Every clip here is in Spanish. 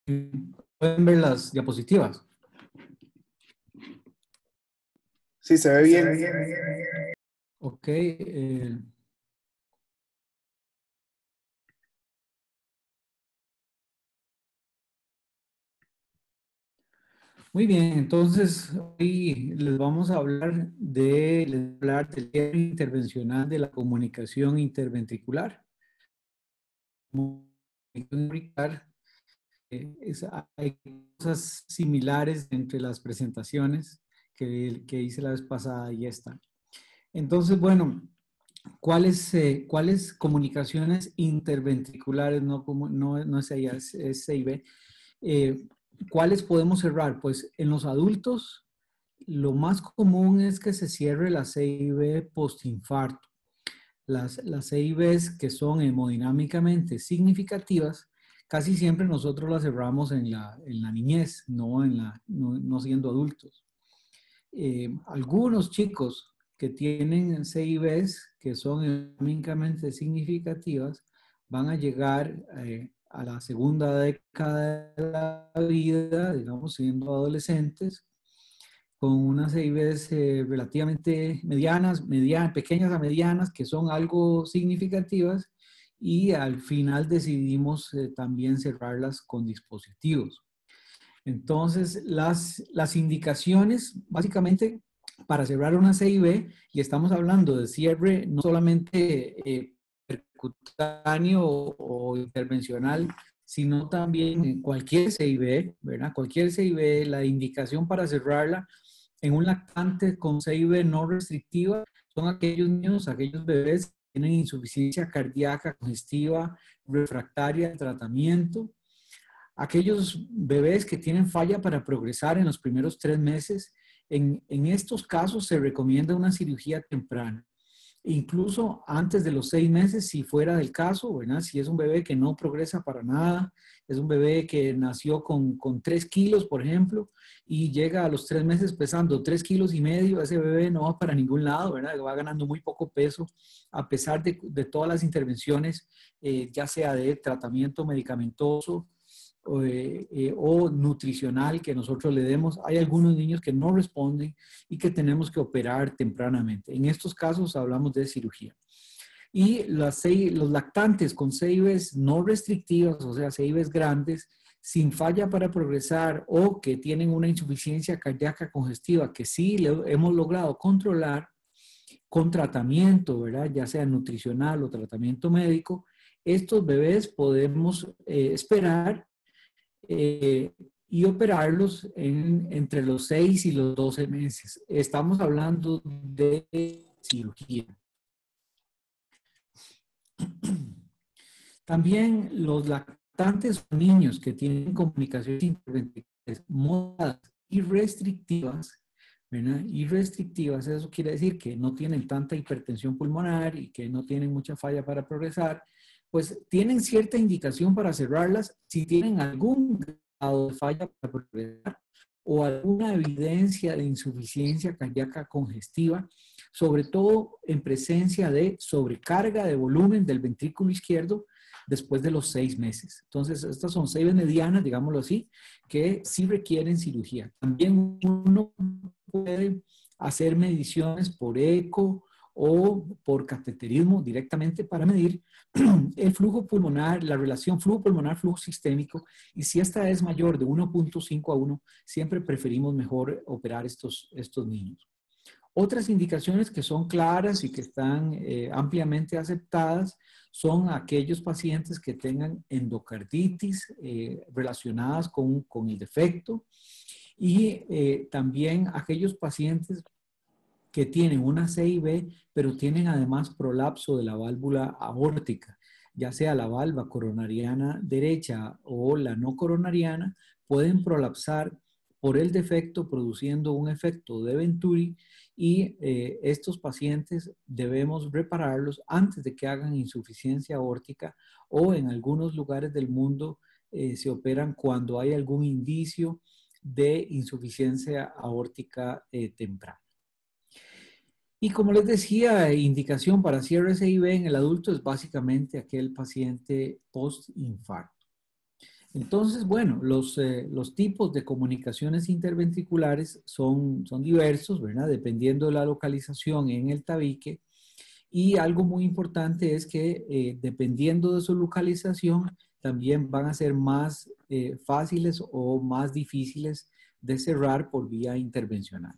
Pueden ver las diapositivas. Sí, se ve bien. Ok. Muy bien, entonces hoy les vamos a hablar del cierre intervencional de la comunicación interventricular. Hay cosas similares entre las presentaciones que hice la vez pasada y esta. Entonces, bueno, ¿cuáles comunicaciones interventriculares, no es ella, es CIB? ¿Cuáles podemos cerrar? Pues en los adultos, lo más común es que se cierre la CIB postinfarto. Las CIBs que son hemodinámicamente significativas, casi siempre nosotros las cerramos en la niñez, no siendo adultos. Algunos chicos que tienen CIBs que son hemodinámicamente significativas van a llegar a la segunda década de la vida, digamos, siendo adolescentes, con unas CIBs relativamente pequeñas a medianas, que son algo significativas, y al final decidimos también cerrarlas con dispositivos. Entonces, las indicaciones, básicamente, para cerrar una CIB, y estamos hablando de cierre no solamente percutáneo o intervencional, sino también cualquier CIB, ¿verdad? Cualquier CIB, la indicación para cerrarla en un lactante con CIB no restrictiva son aquellos niños, aquellos bebés que tienen insuficiencia cardíaca congestiva refractaria al tratamiento, aquellos bebés que tienen falla para progresar en los primeros 3 meses. En estos casos se recomienda una cirugía temprana, incluso antes de los 6 meses, si fuera del caso, ¿verdad? Si es un bebé que no progresa para nada, es un bebé que nació con 3 kilos, por ejemplo, y llega a los 3 meses pesando 3 kilos y medio, ese bebé no va para ningún lado, ¿verdad? Va ganando muy poco peso, a pesar de todas las intervenciones, ya sea de tratamiento medicamentoso, o nutricional que nosotros le demos. Hay algunos niños que no responden y que tenemos que operar tempranamente. En estos casos hablamos de cirugía. Y los lactantes con CIBs no restrictivas, o sea, CIBs grandes, sin falla para progresar o que tienen una insuficiencia cardíaca congestiva que sí hemos logrado controlar con tratamiento, ¿verdad? Ya sea nutricional o tratamiento médico, estos bebés podemos esperar y operarlos entre los 6 y los 12 meses. Estamos hablando de cirugía. También los lactantes niños que tienen complicaciones interventriculares moderadas y restrictivas, ¿verdad? Y restrictivas, eso quiere decir que no tienen tanta hipertensión pulmonar y que no tienen mucha falla para progresar, pues tienen cierta indicación para cerrarlas si tienen algún grado de falla para progresar o alguna evidencia de insuficiencia cardíaca congestiva, sobre todo en presencia de sobrecarga de volumen del ventrículo izquierdo después de los 6 meses. Entonces, estas son CIBs medianas, digámoslo así, que sí requieren cirugía. También uno puede hacer mediciones por eco o por cateterismo directamente para medir el flujo pulmonar, la relación flujo pulmonar-flujo sistémico, y si esta es mayor de 1.5 a 1, siempre preferimos mejor operar estos niños. Otras indicaciones que son claras y que están ampliamente aceptadas son aquellos pacientes que tengan endocarditis relacionadas con el defecto, y también aquellos pacientes que tienen una CIB, pero tienen además prolapso de la válvula aórtica, ya sea la valva coronariana derecha o la no coronariana, pueden prolapsar por el defecto produciendo un efecto de Venturi, y estos pacientes debemos repararlos antes de que hagan insuficiencia aórtica, o en algunos lugares del mundo se operan cuando hay algún indicio de insuficiencia aórtica temprana. Y como les decía, indicación para cierre CIB en el adulto es básicamente aquel paciente post-infarto. Entonces, bueno, los tipos de comunicaciones interventriculares son diversos, ¿verdad? Dependiendo de la localización en el tabique. Y algo muy importante es que dependiendo de su localización, también van a ser más fáciles o más difíciles de cerrar por vía intervencional.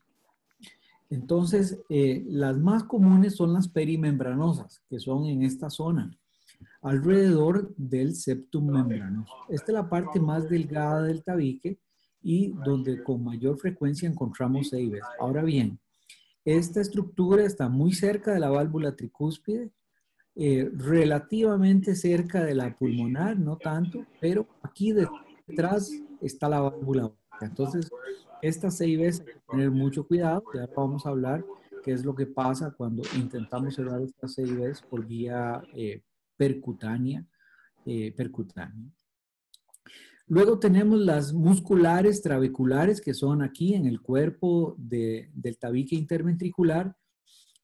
Entonces, las más comunes son las perimembranosas, que son en esta zona, alrededor del septum membranoso. Esta es la parte más delgada del tabique y donde con mayor frecuencia encontramos EIVs. Ahora bien, esta estructura está muy cerca de la válvula tricúspide, relativamente cerca de la pulmonar, no tanto, pero aquí detrás está la válvula aórtica. Entonces, estas CIVs hay que tener mucho cuidado, y ahora vamos a hablar qué es lo que pasa cuando intentamos cerrar estas CIVs por vía percutánea. percutánea. Luego tenemos las musculares trabeculares, que son aquí en el cuerpo del tabique interventricular,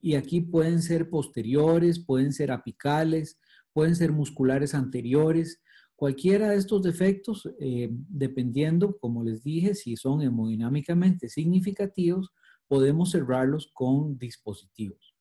y aquí pueden ser posteriores, pueden ser apicales, pueden ser musculares anteriores. Cualquiera de estos defectos, dependiendo, como les dije, si son hemodinámicamente significativos, podemos cerrarlos con dispositivos.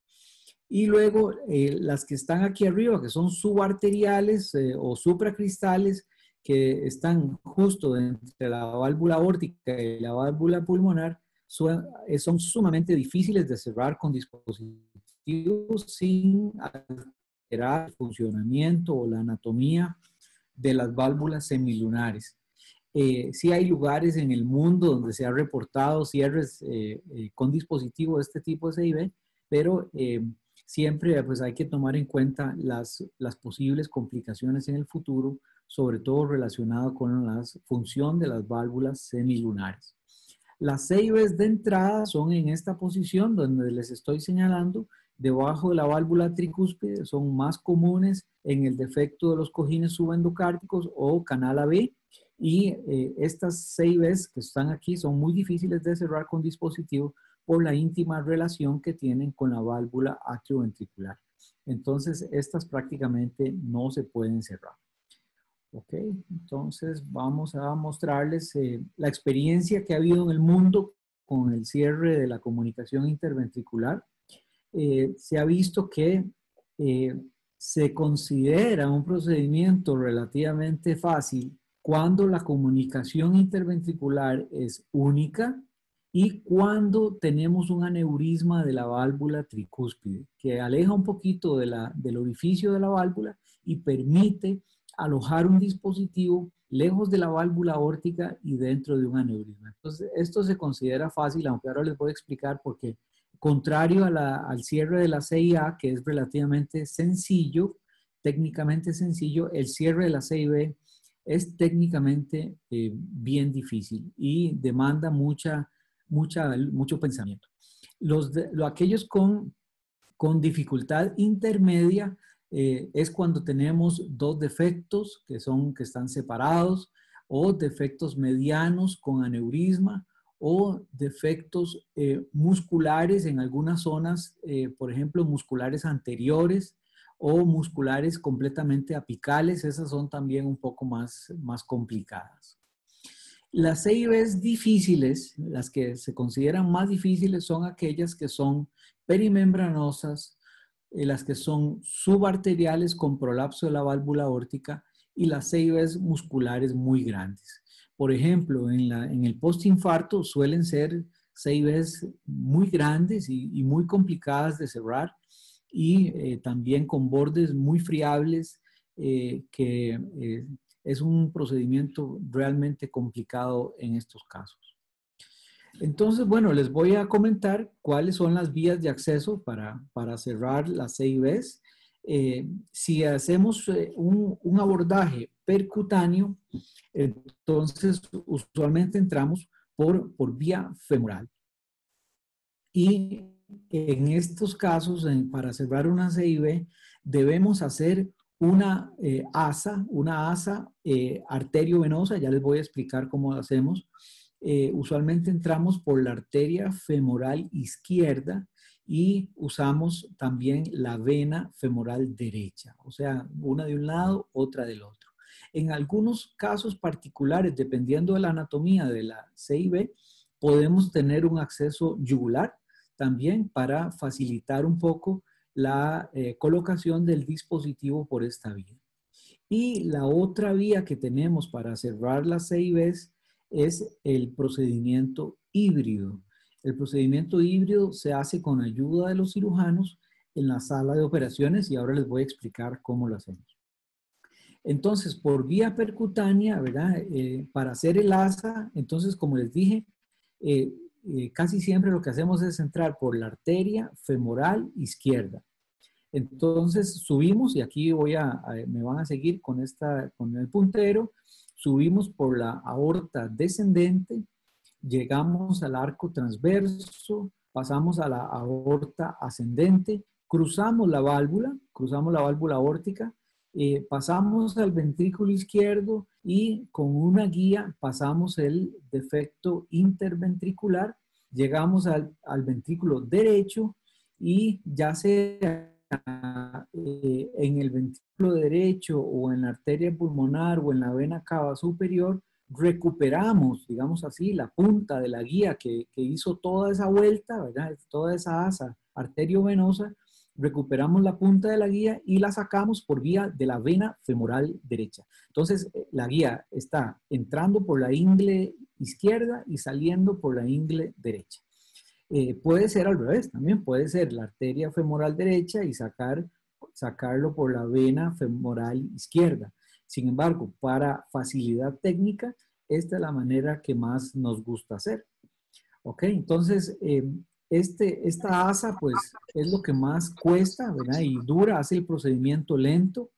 Y luego las que están aquí arriba, que son subarteriales o supracristales, que están justo entre la válvula aórtica y la válvula pulmonar, son sumamente difíciles de cerrar con dispositivos sin alterar el funcionamiento o la anatomía de las válvulas semilunares. Sí hay lugares en el mundo donde se ha reportado cierres con dispositivos de este tipo de CIV, pero siempre pues, hay que tomar en cuenta las posibles complicaciones en el futuro, sobre todo relacionado con la función de las válvulas semilunares. Las CIVs de entrada son en esta posición donde les estoy señalando, debajo de la válvula tricúspide, son más comunes en el defecto de los cojines subendocárdicos o canal AB, y estas CIVs que están aquí son muy difíciles de cerrar con dispositivo por la íntima relación que tienen con la válvula atrioventricular. Entonces, estas prácticamente no se pueden cerrar. Ok, entonces vamos a mostrarles la experiencia que ha habido en el mundo con el cierre de la comunicación interventricular. Se ha visto que se considera un procedimiento relativamente fácil cuando la comunicación interventricular es única y cuando tenemos un aneurisma de la válvula tricúspide, que aleja un poquito del orificio de la válvula y permite alojar un dispositivo lejos de la válvula aórtica y dentro de un aneurisma. Entonces, esto se considera fácil, aunque ahora les voy a explicar por qué. Contrario al cierre de la CIA, que es relativamente sencillo, técnicamente sencillo, el cierre de la CIB es técnicamente bien difícil y demanda mucho pensamiento. Aquellos con dificultad intermedia es cuando tenemos dos defectos que están separados, o defectos medianos con aneurisma, o defectos musculares en algunas zonas, por ejemplo, musculares anteriores o musculares completamente apicales. Esas son también un poco más complicadas. Las CIVs difíciles, las que se consideran más difíciles, son aquellas que son perimembranosas, las que son subarteriales con prolapso de la válvula aórtica, y las CIVs musculares muy grandes. Por ejemplo, en el postinfarto suelen ser CIVs muy grandes y muy complicadas de cerrar, y también con bordes muy friables, es un procedimiento realmente complicado en estos casos. Entonces, bueno, les voy a comentar cuáles son las vías de acceso para cerrar las CIVs. Si hacemos un abordaje percutáneo, entonces usualmente entramos por vía femoral. Y en estos casos, para cerrar una CIV, debemos hacer una asa arteriovenosa. Ya les voy a explicar cómo lo hacemos. Usualmente entramos por la arteria femoral izquierda y usamos también la vena femoral derecha, o sea, una de un lado, otra del otro. En algunos casos particulares, dependiendo de la anatomía de la CIB, podemos tener un acceso yugular también para facilitar un poco la colocación del dispositivo por esta vía. Y la otra vía que tenemos para cerrar las CIBs es el procedimiento híbrido. El procedimiento híbrido se hace con ayuda de los cirujanos en la sala de operaciones y ahora les voy a explicar cómo lo hacemos. Entonces, por vía percutánea, ¿verdad? Para hacer el asa, entonces, como les dije, casi siempre lo que hacemos es entrar por la arteria femoral izquierda. Entonces subimos, y aquí me van a seguir con el puntero, subimos por la aorta descendente, llegamos al arco transverso, pasamos a la aorta ascendente, cruzamos la válvula aórtica, pasamos al ventrículo izquierdo y con una guía pasamos el defecto interventricular, llegamos al ventrículo derecho y ya sea en el ventrículo derecho o en la arteria pulmonar o en la vena cava superior, recuperamos, digamos así, la punta de la guía que hizo toda esa vuelta, ¿verdad? Toda esa asa arteriovenosa, recuperamos la punta de la guía y la sacamos por vía de la vena femoral derecha. Entonces, la guía está entrando por la ingle izquierda y saliendo por la ingle derecha. Puede ser al revés, también puede ser la arteria femoral derecha y sacarlo por la vena femoral izquierda. Sin embargo, para facilidad técnica, esta es la manera que más nos gusta hacer. ¿Ok? Entonces, esta asa, pues, es lo que más cuesta, ¿verdad? Y dura, hace el procedimiento lento.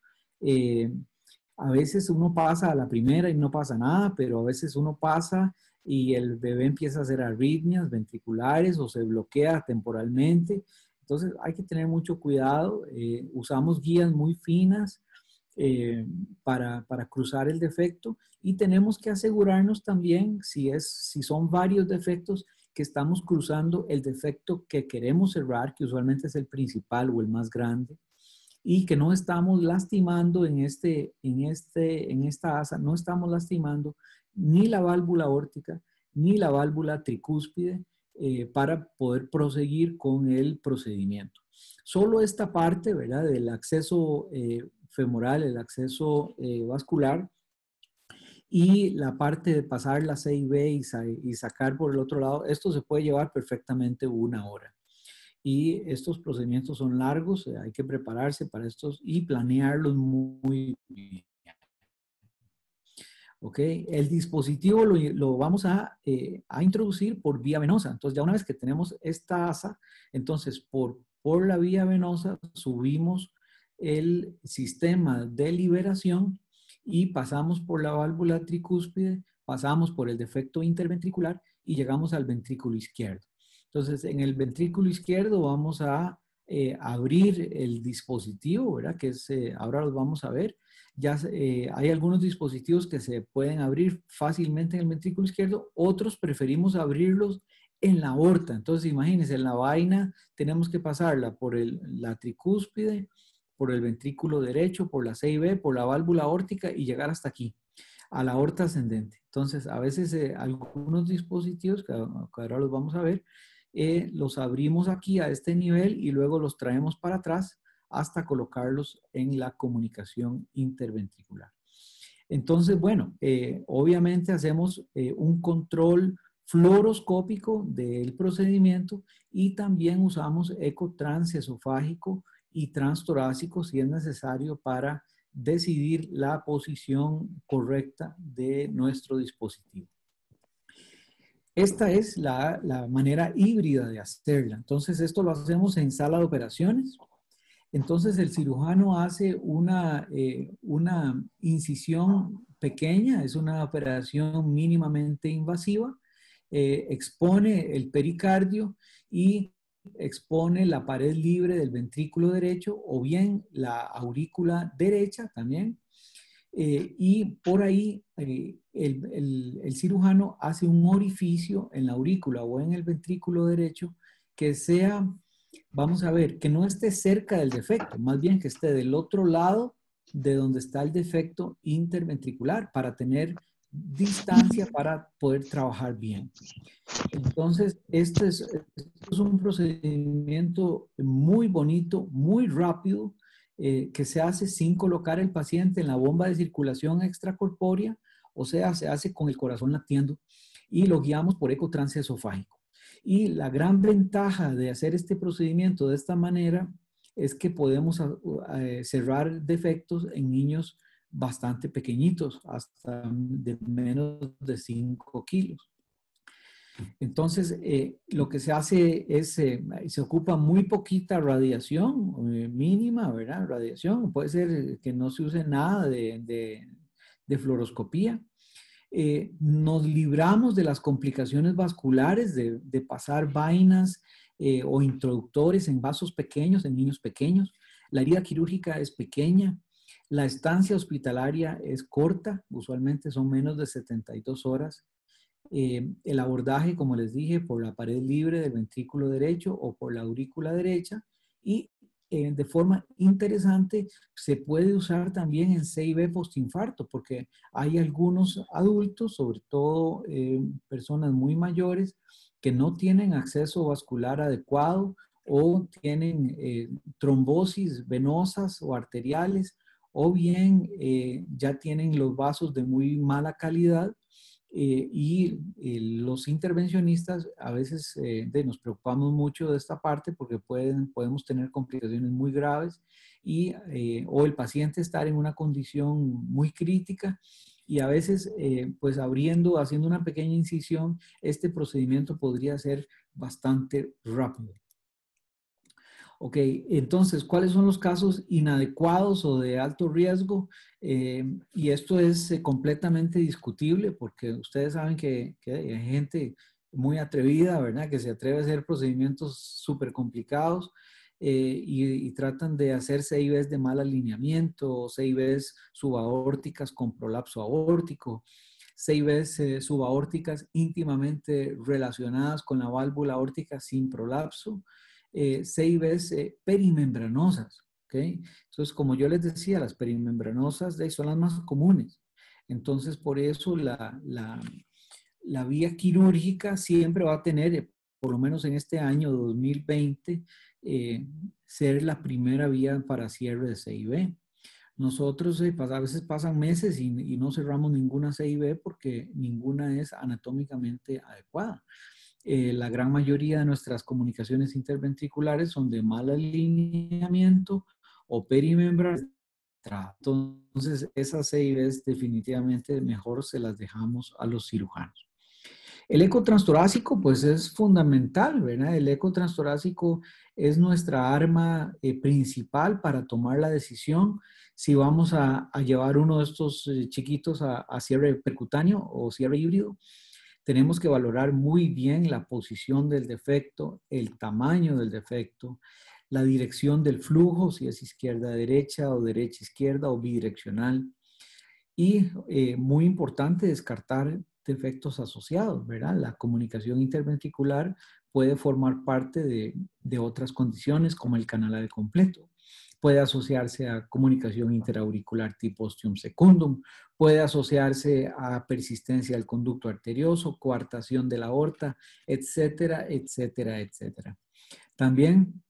A veces uno pasa a la primera y no pasa nada, pero a veces uno pasa y el bebé empieza a hacer arritmias ventriculares o se bloquea temporalmente. Entonces hay que tener mucho cuidado. Usamos guías muy finas para cruzar el defecto y tenemos que asegurarnos también, si son varios defectos, que estamos cruzando el defecto que queremos cerrar, que usualmente es el principal o el más grande, y que no estamos lastimando en esta asa, no estamos lastimando ni la válvula aórtica ni la válvula tricúspide para poder proseguir con el procedimiento. Solo esta parte, ¿verdad? Del acceso femoral, el acceso vascular, y la parte de pasar la CIB y sacar por el otro lado, esto se puede llevar perfectamente 1 hora. Y estos procedimientos son largos, hay que prepararse para estos y planearlos muy bien. ¿Ok? El dispositivo lo vamos a introducir por vía venosa. Entonces, ya una vez que tenemos esta asa, entonces por la vía venosa subimos el sistema de liberación y pasamos por la válvula tricúspide, pasamos por el defecto interventricular y llegamos al ventrículo izquierdo. Entonces, en el ventrículo izquierdo vamos a abrir el dispositivo, ¿verdad? Que ahora los vamos a ver. Ya hay algunos dispositivos que se pueden abrir fácilmente en el ventrículo izquierdo, otros preferimos abrirlos en la aorta. Entonces, imagínense, en la vaina tenemos que pasarla por la tricúspide, por el ventrículo derecho, por la CIB, por la válvula aórtica y llegar hasta aquí, a la aorta ascendente. Entonces, a veces algunos dispositivos, que ahora los vamos a ver, los abrimos aquí a este nivel y luego los traemos para atrás hasta colocarlos en la comunicación interventricular. Entonces, bueno, obviamente hacemos un control fluoroscópico del procedimiento y también usamos eco transesofágico y transtorácico si es necesario para decidir la posición correcta de nuestro dispositivo. Esta es la manera híbrida de hacerla. Entonces, esto lo hacemos en sala de operaciones. Entonces, el cirujano hace una incisión pequeña, es una operación mínimamente invasiva, expone el pericardio y expone la pared libre del ventrículo derecho o bien la aurícula derecha también. Y por ahí el cirujano hace un orificio en la aurícula o en el ventrículo derecho que sea, vamos a ver, que no esté cerca del defecto, más bien que esté del otro lado de donde está el defecto interventricular para tener distancia para poder trabajar bien. Entonces, este es un procedimiento muy bonito, muy rápido, que se hace sin colocar el paciente en la bomba de circulación extracorpórea, o sea, se hace con el corazón latiendo y lo guiamos por eco transesofágico. Y la gran ventaja de hacer este procedimiento de esta manera es que podemos cerrar defectos en niños bastante pequeñitos, hasta de menos de 5 kilos. Entonces, lo que se hace es, se ocupa muy poquita radiación, mínima, ¿verdad? Radiación, puede ser que no se use nada de fluoroscopía. Nos libramos de las complicaciones vasculares, de pasar vainas o introductores en vasos pequeños, en niños pequeños. La herida quirúrgica es pequeña. La estancia hospitalaria es corta, usualmente son menos de 72 horas. El abordaje, como les dije, por la pared libre del ventrículo derecho o por la aurícula derecha, y de forma interesante se puede usar también en CIB postinfarto, porque hay algunos adultos, sobre todo personas muy mayores, que no tienen acceso vascular adecuado o tienen trombosis venosas o arteriales, o bien ya tienen los vasos de muy mala calidad. Los intervencionistas a veces nos preocupamos mucho de esta parte porque podemos tener complicaciones muy graves o el paciente estar en una condición muy crítica, y a veces pues haciendo una pequeña incisión, este procedimiento podría ser bastante rápido. Ok, entonces, ¿cuáles son los casos inadecuados o de alto riesgo? Y esto es completamente discutible porque ustedes saben que hay gente muy atrevida, ¿verdad? Que se atreve a hacer procedimientos súper complicados y tratan de hacer CIVs de mal alineamiento, CIVs subaórticas con prolapso aórtico, CIVs subaórticas íntimamente relacionadas con la válvula aórtica sin prolapso, CIVs perimembranosas, ¿ok? Entonces, como yo les decía, las perimembranosas son las más comunes. Entonces, por eso la vía quirúrgica siempre va a tener, por lo menos en este año 2020, ser la primera vía para cierre de CIV. Nosotros a veces pasan meses y no cerramos ninguna CIV porque ninguna es anatómicamente adecuada. La gran mayoría de nuestras comunicaciones interventriculares son de mal alineamiento o perimembranal. Entonces, esas CIVs definitivamente mejor se las dejamos a los cirujanos. El eco transtorácico, pues es fundamental, ¿verdad? El eco transtorácico es nuestra arma principal para tomar la decisión si vamos a llevar uno de estos chiquitos a cierre percutáneo o cierre híbrido. Tenemos que valorar muy bien la posición del defecto, el tamaño del defecto, la dirección del flujo, si es izquierda-derecha o derecha-izquierda o bidireccional. Y muy importante descartar defectos asociados, ¿verdad? La comunicación interventricular puede formar parte de otras condiciones como el canal completo. Puede asociarse a comunicación interauricular tipo ostium secundum, puede asociarse a persistencia del conducto arterioso, coartación de la aorta, etcétera, etcétera, etcétera. También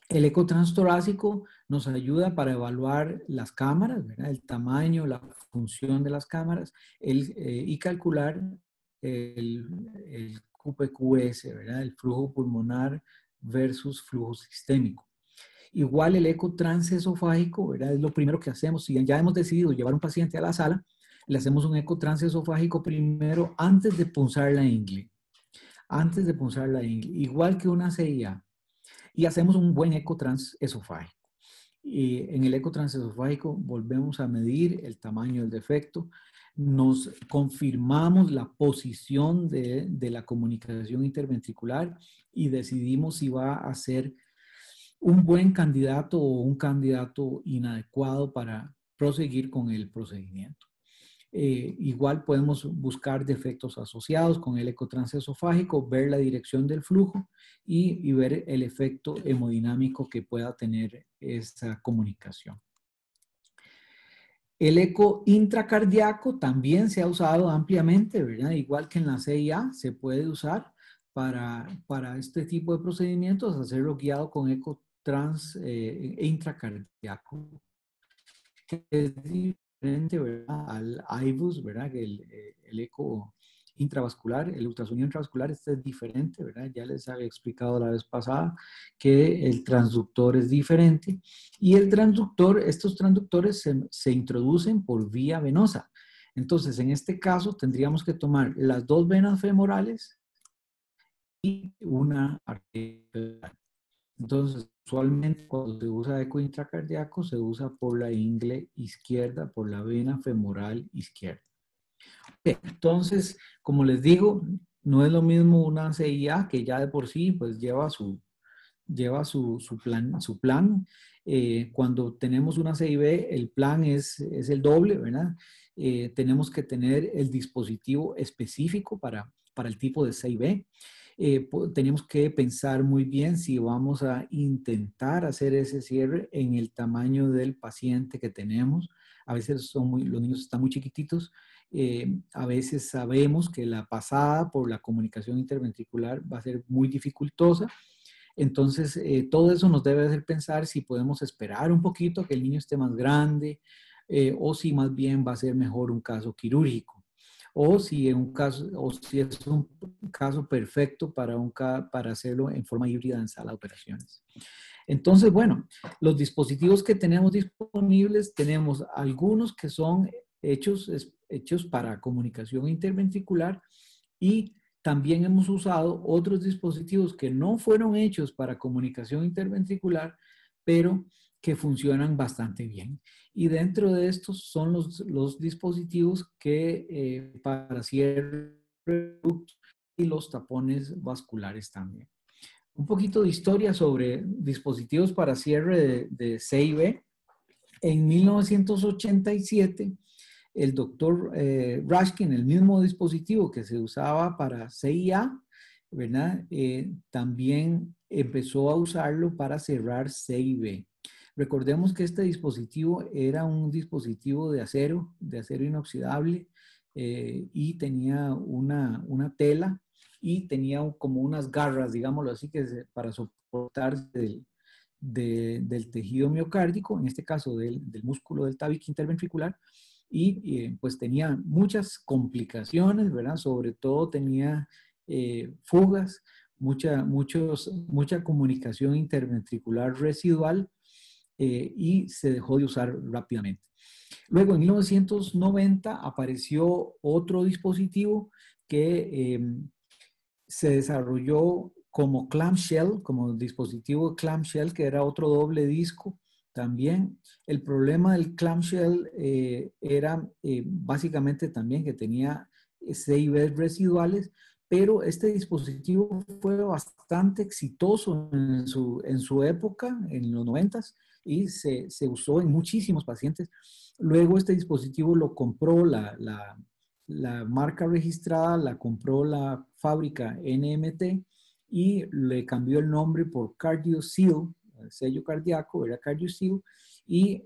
el eco transtorácico nos ayuda para evaluar las cámaras, ¿verdad? El tamaño, la función de las cámaras y calcular el QPQS, ¿verdad? El flujo pulmonar versus flujo sistémico. Igual el eco transesofágico, ¿verdad? Es lo primero que hacemos. Si ya hemos decidido llevar un paciente a la sala, le hacemos un eco transesofágico primero antes de punzar la ingle. Antes de punzar la ingle. Igual que una CIA. Y hacemos un buen eco transesofágico. Y en el eco transesofágico volvemos a medir el tamaño del defecto. Nos confirmamos la posición de la comunicación interventricular y decidimos si va a ser un buen candidato o un candidato inadecuado para proseguir con el procedimiento. Igual podemos buscar defectos asociados con el eco transesofágico, ver la dirección del flujo y ver el efecto hemodinámico que pueda tener esta comunicación. El eco intracardíaco también se ha usado ampliamente, ¿verdad? Igual que en la CIA se puede usar para este tipo de procedimientos, hacerlo guiado con eco intracardíaco, que es diferente, ¿verdad? Al IVUS, ¿verdad? Que el eco intravascular, el ultrasonido intravascular, este es diferente, ¿verdad? Ya les había explicado la vez pasada que el transductor es diferente y el transductor, estos transductores se introducen por vía venosa. Entonces, en este caso, tendríamos que tomar las dos venas femorales y una arteria. Entonces, usualmente cuando se usa eco intracardíaco, se usa por la ingle izquierda, por la vena femoral izquierda. Entonces, como les digo, no es lo mismo una CIA que ya de por sí pues lleva su plan. Cuando tenemos una CIB, el plan es el doble, ¿verdad? Tenemos que tener el dispositivo específico para el tipo de CIB. Tenemos que pensar muy bien si vamos a intentar hacer ese cierre en el tamaño del paciente que tenemos. A veces los niños están muy chiquititos. A veces sabemos que la pasada por la comunicación interventricular va a ser muy dificultosa. Entonces, todo eso nos debe hacer pensar si podemos esperar un poquito a que el niño esté más grande o si más bien va a ser mejor un caso quirúrgico o si es un caso perfecto para hacerlo en forma híbrida en sala de operaciones. Entonces, bueno, los dispositivos que tenemos disponibles, tenemos algunos que son hechos para comunicación interventricular y también hemos usado otros dispositivos que no fueron hechos para comunicación interventricular, pero que funcionan bastante bien. Y dentro de estos son los dispositivos que para cierre y los tapones vasculares también. Un poquito de historia sobre dispositivos para cierre de CIB. En 1987, el doctor Rashkin, el mismo dispositivo que se usaba para CIA, ¿verdad? También empezó a usarlo para cerrar CIB. Recordemos que este dispositivo era un dispositivo de acero inoxidable, y tenía una tela y tenía como unas garras, digámoslo así, para soportarse del tejido miocárdico, en este caso del músculo del tabique interventricular, y pues tenía muchas complicaciones, ¿verdad? Sobre todo tenía fugas, mucha comunicación interventricular residual, y se dejó de usar rápidamente. Luego, en 1990 apareció otro dispositivo que se desarrolló como clamshell, como dispositivo clamshell, que era otro doble disco también. El problema del clamshell era básicamente también que tenía CIVs residuales, pero este dispositivo fue bastante exitoso en su época, en los 90s, y se usó en muchísimos pacientes. Luego este dispositivo lo compró la marca registrada, la compró la fábrica NMT y le cambió el nombre por CardioSeal, el sello cardíaco, era CardioSeal, y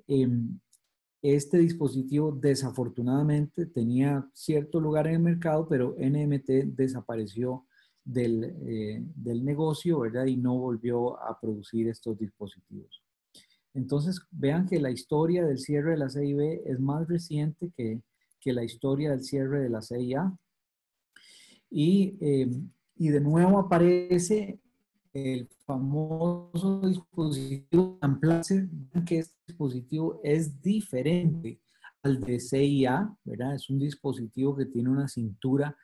este dispositivo desafortunadamente tenía cierto lugar en el mercado, pero NMT desapareció del negocio, ¿verdad? Y no volvió a producir estos dispositivos. Entonces, vean que la historia del cierre de la CIB es más reciente que la historia del cierre de la CIA. Y de nuevo aparece el famoso dispositivo Amplacer, que este dispositivo es diferente al de CIA, ¿verdad? Es un dispositivo que tiene una cintura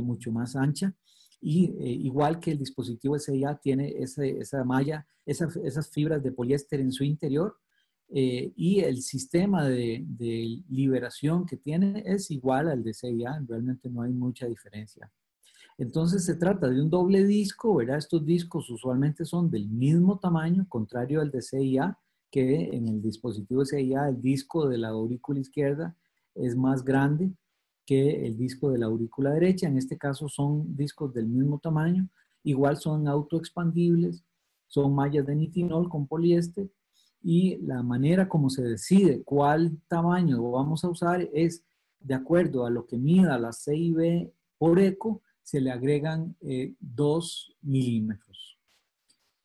mucho más ancha y igual que el dispositivo de CIA tiene esa malla, esas fibras de poliéster en su interior, y el sistema de liberación que tiene es igual al de CIA, realmente no hay mucha diferencia. Entonces se trata de un doble disco, ¿verdad? Estos discos usualmente son del mismo tamaño, contrario al de CIA, que en el dispositivo de CIA el disco de la aurícula izquierda es más grande que el disco de la aurícula derecha. En este caso son discos del mismo tamaño, igual son autoexpandibles, son mallas de nitinol con poliéster y la manera como se decide cuál tamaño vamos a usar es de acuerdo a lo que mida la CIB por eco, se le agregan 2 milímetros.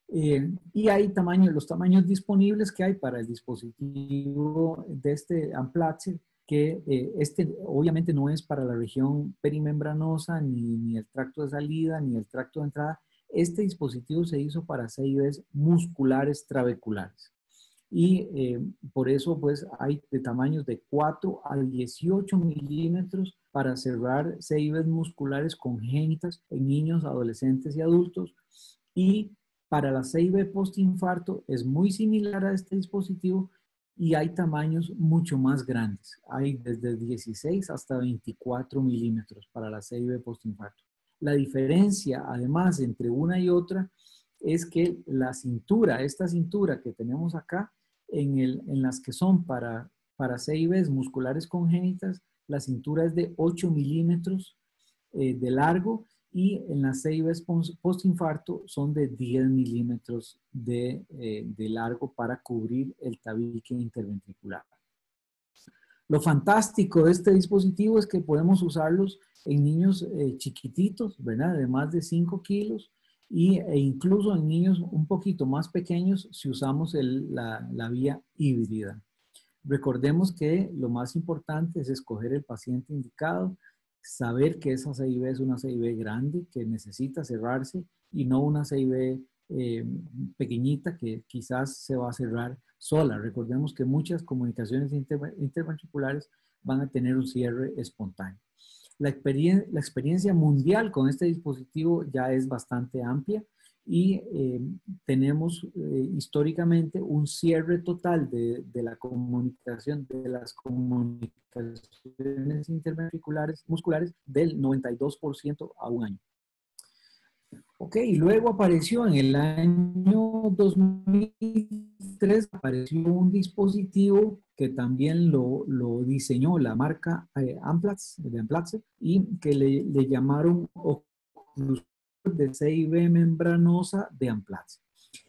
Y hay los tamaños disponibles que hay para el dispositivo de este Amplatzer, que este obviamente no es para la región perimembranosa, ni el tracto de salida, ni el tracto de entrada. Este dispositivo se hizo para CIBs musculares trabeculares. Y por eso pues hay de tamaños de 4 a 18 milímetros para cerrar CIBs musculares congénitas en niños, adolescentes y adultos. Y para la CIB postinfarto es muy similar a este dispositivo y hay tamaños mucho más grandes. Hay desde 16 hasta 24 milímetros para la CIB postinfarto. La diferencia, además, entre una y otra es que la cintura, esta cintura que tenemos acá, en las que son para CIBs musculares congénitas, la cintura es de 8 milímetros de largo y en las CIBs postinfarto son de 10 milímetros de largo para cubrir el tabique interventricular. Lo fantástico de este dispositivo es que podemos usarlos en niños chiquititos, ¿verdad? De más de 5 kilos e incluso en niños un poquito más pequeños si usamos la vía híbrida. Recordemos que lo más importante es escoger el paciente indicado, saber que esa CIB es una CIB grande que necesita cerrarse y no una CIB pequeñita que quizás se va a cerrar sola. Recordemos que muchas comunicaciones interventriculares van a tener un cierre espontáneo. La experiencia mundial con este dispositivo ya es bastante amplia y tenemos históricamente un cierre total de las comunicaciones interventriculares musculares del 92% a un año. Ok, y luego apareció en el año 2003, apareció un dispositivo que también lo diseñó la marca Amplatzer y que le llamaron oclusor de CIB membranosa de Amplatzer.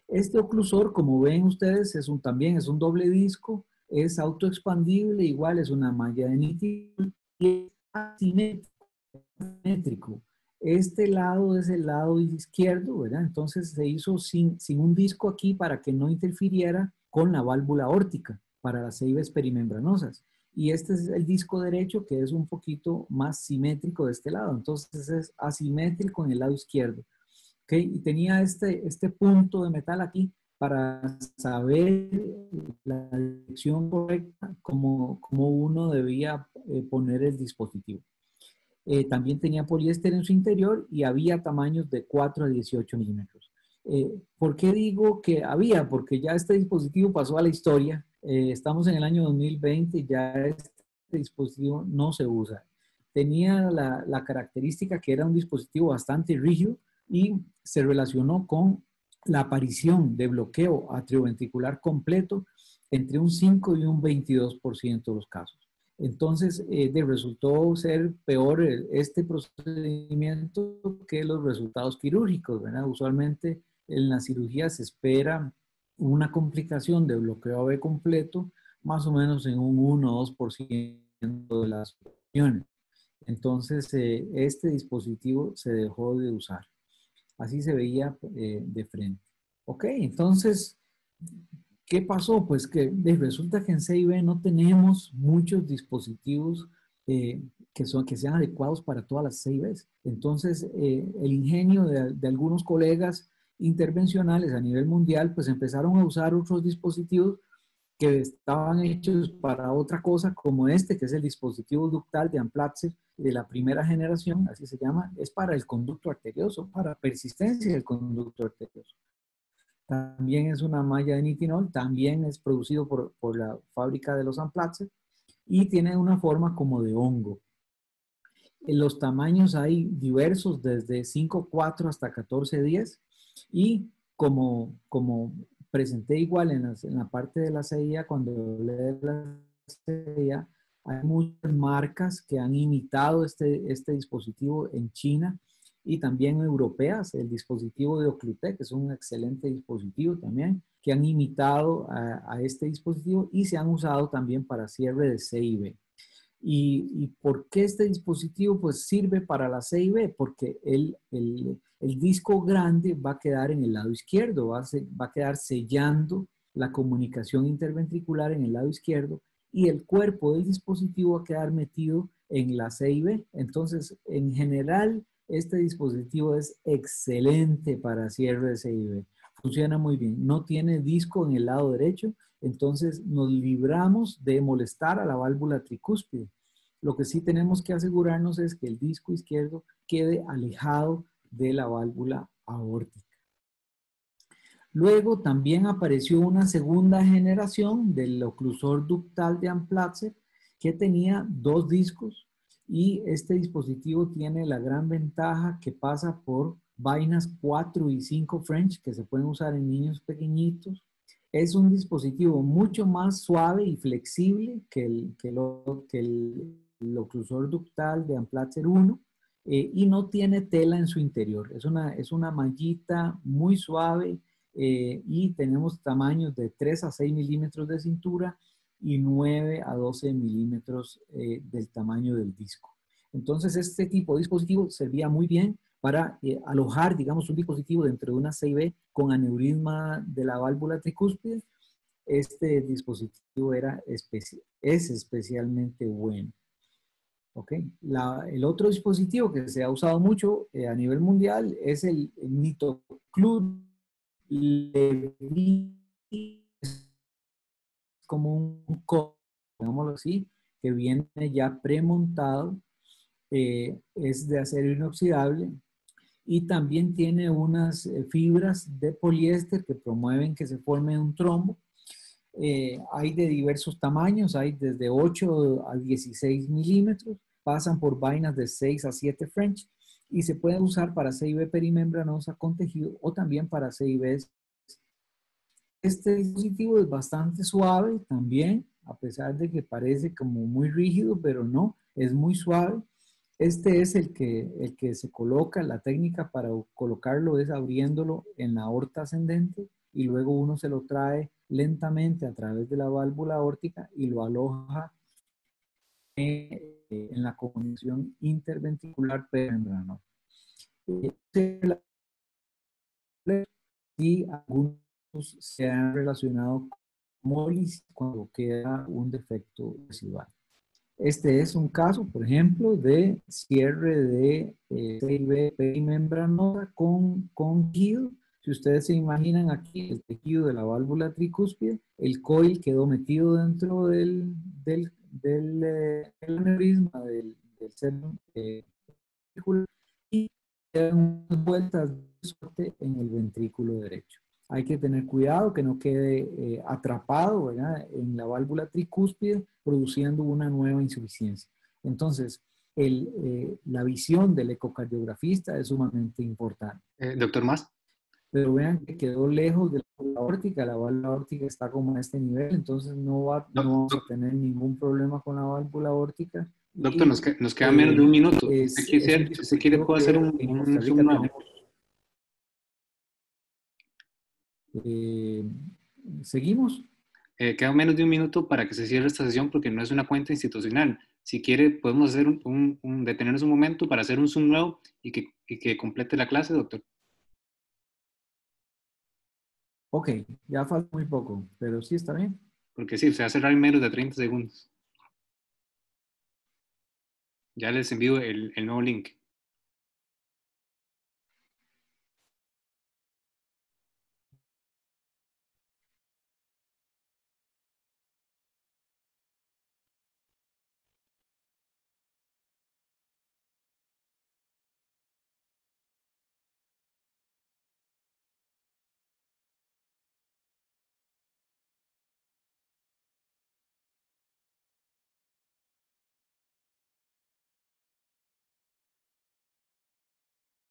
Este oclusor, como ven ustedes, también es un doble disco, es autoexpandible, igual es una malla de nitinol y es asimétrico. Este lado es el lado izquierdo, ¿verdad? Entonces se hizo sin un disco aquí para que no interfiriera con la válvula aórtica para las CIBs perimembranosas. Y este es el disco derecho que es un poquito más simétrico de este lado. Entonces es asimétrico en el lado izquierdo. ¿Okay? Y tenía este punto de metal aquí para saber la dirección correcta como uno debía poner el dispositivo. También tenía poliéster en su interior y había tamaños de 4 a 18 milímetros. ¿Por qué digo que había? Porque ya este dispositivo pasó a la historia. Estamos en el año 2020 y ya este dispositivo no se usa. Tenía la característica que era un dispositivo bastante rígido y se relacionó con la aparición de bloqueo atrioventricular completo entre un 5 y un 22% de los casos. Entonces, resultó ser peor este procedimiento que los resultados quirúrgicos, ¿verdad? Usualmente en la cirugía se espera una complicación de bloqueo AB completo más o menos en un 1 o 2% de las operaciones. Entonces, este dispositivo se dejó de usar. Así se veía de frente. Ok, entonces, ¿qué pasó? Pues que resulta que en CIB no tenemos muchos dispositivos que sean adecuados para todas las CIBs. Entonces, el ingenio de algunos colegas intervencionales a nivel mundial, pues empezaron a usar otros dispositivos que estaban hechos para otra cosa, como este, que es el dispositivo ductal de Amplatzer de la primera generación, así se llama, es para el conducto arterioso, para persistencia del conducto arterioso. También es una malla de nitinol, también es producido por la fábrica de los Amplatzer y tiene una forma como de hongo. En los tamaños hay diversos, desde 5.4 hasta 14.10 y como presenté igual en la parte de la CIA, cuando hablé de la CIA, hay muchas marcas que han imitado este dispositivo en China y también europeas. El dispositivo de Occlutech es un excelente dispositivo también, que han imitado a este dispositivo y se han usado también para cierre de C y B. ¿Y por qué este dispositivo pues sirve para la C y B? Porque el disco grande va a quedar en el lado izquierdo, va a quedar sellando la comunicación interventricular en el lado izquierdo y el cuerpo del dispositivo va a quedar metido en la C y B. Entonces, en general, este dispositivo es excelente para cierre de C y B. Funciona muy bien. No tiene disco en el lado derecho, entonces nos libramos de molestar a la válvula tricúspide. Lo que sí tenemos que asegurarnos es que el disco izquierdo quede alejado de la válvula aórtica. Luego también apareció una segunda generación del oclusor ductal de Amplatzer que tenía 2 discos y este dispositivo tiene la gran ventaja que pasa por vainas 4 y 5 French que se pueden usar en niños pequeñitos. Es un dispositivo mucho más suave y flexible que el oclusor ductal de Amplatzer 1 y no tiene tela en su interior. Es una mallita muy suave y tenemos tamaños de 3 a 6 milímetros de cintura y 9 a 12 milímetros del tamaño del disco. Entonces, este tipo de dispositivo servía muy bien para alojar, digamos, un dispositivo dentro de una CIB con aneurisma de la válvula tricúspide. Este dispositivo es especialmente bueno. Okay. El otro dispositivo que se ha usado mucho a nivel mundial es el Nitoclub Levi, como un codo, digámoslo así, que viene ya premontado, es de acero inoxidable y también tiene unas fibras de poliéster que promueven que se forme un trombo. Hay de diversos tamaños, hay desde 8 a 16 milímetros, pasan por vainas de 6 a 7 French y se pueden usar para CIB perimembranosa con tejido o también para CIB. Este dispositivo es bastante suave también, a pesar de que parece como muy rígido, pero no, es muy suave. Este es el que se coloca, la técnica para colocarlo es abriéndolo en la aorta ascendente y luego uno se lo trae lentamente a través de la válvula aórtica y lo aloja en la comunicación interventricular perimembranosa. Y algunos se han relacionado con hemólisis cuando queda un defecto residual. Este es un caso, por ejemplo, de cierre de CIB perimembranosa con tejido. Si ustedes se imaginan aquí el tejido de la válvula tricúspide, el coil quedó metido dentro del aneurisma del seno y quedan unas vueltas de suerte en el ventrículo derecho. Hay que tener cuidado que no quede atrapado, ¿verdad?, en la válvula tricúspide, produciendo una nueva insuficiencia. Entonces, la visión del ecocardiografista es sumamente importante. Doctor Mas. Pero vean que quedó lejos de la válvula aórtica está como a este nivel, entonces no vamos a tener ningún problema con la válvula aórtica. Doctor, nos queda menos de un minuto. Si usted quiere, puedo hacer un Zoom nuevo. ¿Seguimos? Queda menos de un minuto para que se cierre esta sesión porque no es una cuenta institucional. Si quiere, podemos hacer detenernos un momento para hacer un Zoom nuevo y que complete la clase, doctor. Ok, ya falta muy poco, pero sí está bien. Porque sí, se va a cerrar en menos de 30 segundos. Ya les envío el nuevo link.